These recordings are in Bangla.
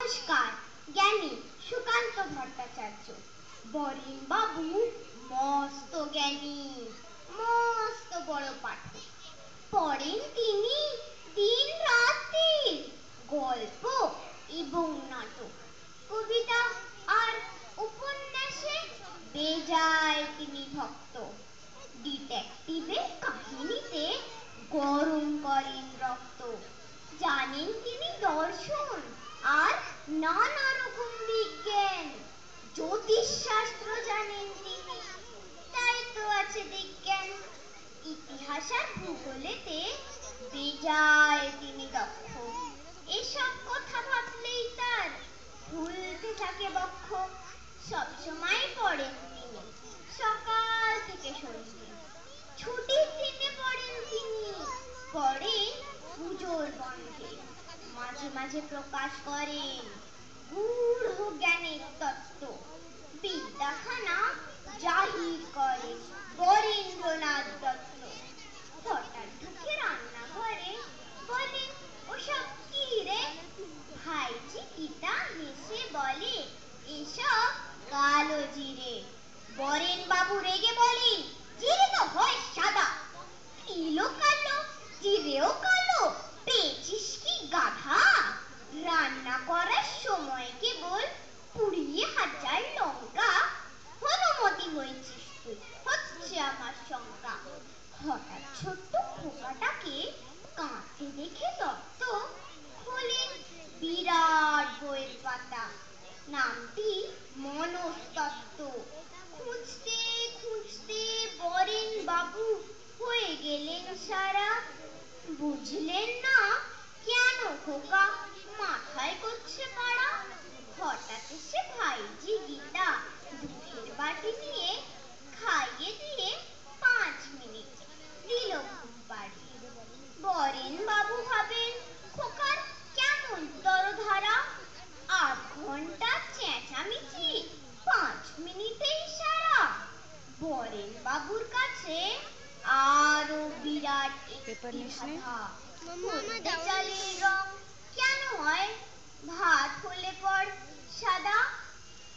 নমস্কার। জ্ঞানী সুকান্ত ভট্টাচার্য। বরেন বাবু মস্ত জ্ঞানী, মস্ত বড় পাঠক। পড়েন তিনি দিন রাত্রি গল্প এবং নাটক, কবিতা আর উপন্যাসে বেজায় তিনি ভক্ত। ডিটেকটিভের কাহিনীতে গরম করেন রক্ত। জানেন তিনি দর্শন আর নানা রকম বিজ্ঞান। জ্যোতিষশাস্ত্র জানেন তিনি, তাই তো আছে বিজ্ঞান। ইতিহাস আর ভূগোলেতে বেজায় তিনি দক্ষ। এসব কথা ভাবলেই তার ফুলতে থাকে বক্ষ। সবসময় পড়েন তিনি সকাল থেকে সন্ধ্যে। ছুটির দিনে পড়েন তিনি, পড়েন পুজোর বন্ধে। মাঝে মাঝে প্রকাশ করেন গূঢ় জ্ঞানের তত্ত্ব। বিদ্যাখানা জাহির করেন বরেন্দ্রনাথ দত্ত। হঠাৎ ঢুকে রান্নাঘরে বলে, ওসব কি রে? ভাইজি গীতা হেসে বলে, এসব কালো জিরে। বরেন বাবু রেগে বলেন, জিরে তো হয় সাদা, তিলও কালো জিরেও কালো, পেয়েছিস কি গাধা? রান্না করার সময় কেবল পুড়িয়ে হাজার লঙ্কা, হনুমতি হয়েছিস তুই, হচ্ছে আমার শঙ্কা। হঠাৎ ছোট্ট খোকাটাকে কাঁদতে দেখে দত্ত খোলেন বিরাট বইয়ের পাতা, নামটি মনস্তত্ত্ব। খুঁজতে খুঁজতে বরেন বাবু হয়ে গেলেন সারা। বুঝলেন না কেন খোকা মাথায় করছে পাড়া। হঠাৎ এসে ভাইজি গীতা দুধের বাটি নিয়ে খাইয়ে দিয়ে 5 মিনিট দিল ঘুম পাড়িয়ে। বরেন বাবু ভাবেন খোকার কেমন তরধারা। 8 ঘন্টা চেঁচামেচি 5 মিনিটেই সারা। বরেন বাবুর কাছে আরো বিরাট একটি ধাঁধা। হলদে চালের রং কেন হয় ভাত হলে পর সাদা?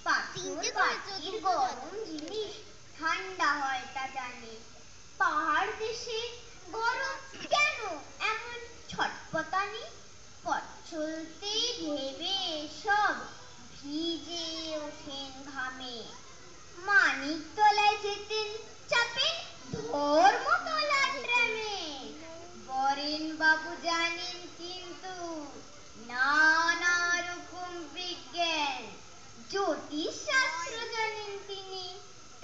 পাথর বাটির গরম জিনিস ঠান্ডা হয় তা জানি। পাহাড় দেশে গরম কেন এমন ছটপটানি? পথ চলতে ভেবে সব ভিজে ওঠেন ঘামে। মানিকতলায় যেতেন চাপেন ধর্মতলার ট্রামে। বরেন বাবু জানেন কিন্তু নানা রকম বিজ্ঞান। জ্যোতিষশাস্ত্র জানেন তিনি,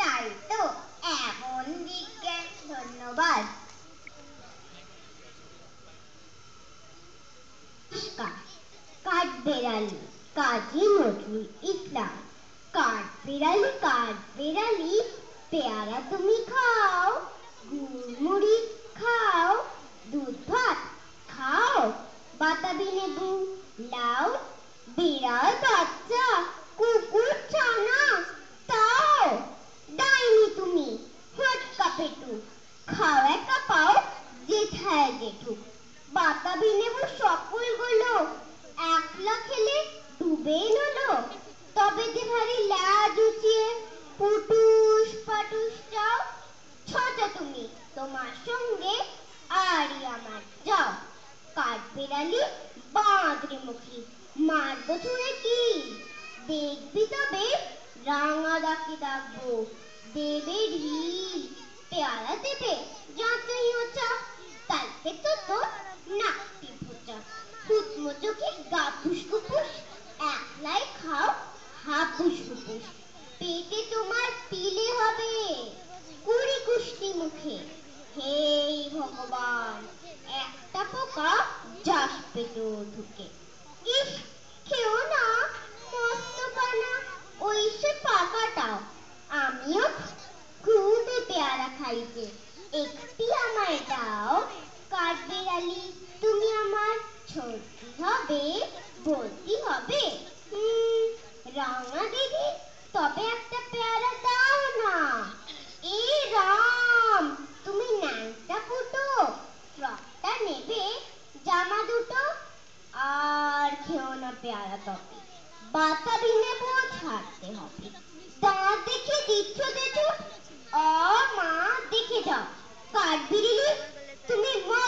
তাই তো এমন বিজ্ঞান। ধন্যবাদ। কাঠবেড়ালি কাজী নজরুল ইসলাম। কাঠবেড়ালি কাঠবেড়ালি পেয়ারা তুমি খাও, গুড় মুড়ি খাও, দুধ ভাত খাও, বাতাবি লেবু লাউ, বিড়াল বাচ্চা কুকুর ছানা তাও। ডাইনি তুমি হটকা পেটু, খাও একা পাও জেঠায় জেঠু। বাতাবি লেবু সকলগুলো একলা খেলে ডুবেই নলো। তবে যে ভারী লাজ উঁচিয়ে পুটুস পাটুস চাও। ছোটো তুমি তোমার সঙ্গে আরই আমার যাও। কাঠবেড়ালি বাঁদরে মুখী, মারবো ছুঁড়ে কি? দেখবি তবে রাঙা দাকে ডাকবো, দেবে ঢিল পেয়ারা দেবে যতই ওচা। তাইতে তো নাকটি ভোচা, হুকমো চোখে গা ফুসকুপুস, একলাই খাও হাপুস হুপুস। পেটে তোমার পিলে হবে 20 কুষ্টি মুখে। হে ভগবান, একটা পোকা যাস পেটো ঢুকে। ইস খেও না মস্ত পানা, ওই সে পাকাটাও। আমিও খুবই পেয়ারা খাইতে, একটি আমায় দাও। কাঠবেড়ালি তুমি আমার ছোট্টি হবে, বলতি হবে রাঙা দিদি, তবে একটা পেয়ারা দাও না। এ রাম, তুমি ন্যাংটা ফুটো, ফ্রকটা নেবে জামা দুটো। পেয়ারা তবে বাতাবি নেবো ছাড়তে হবে। দাঁত দেখে দিচ্ছ তেতুল, মা দেখে যাও, কাঠবিড়ালি তুমি মা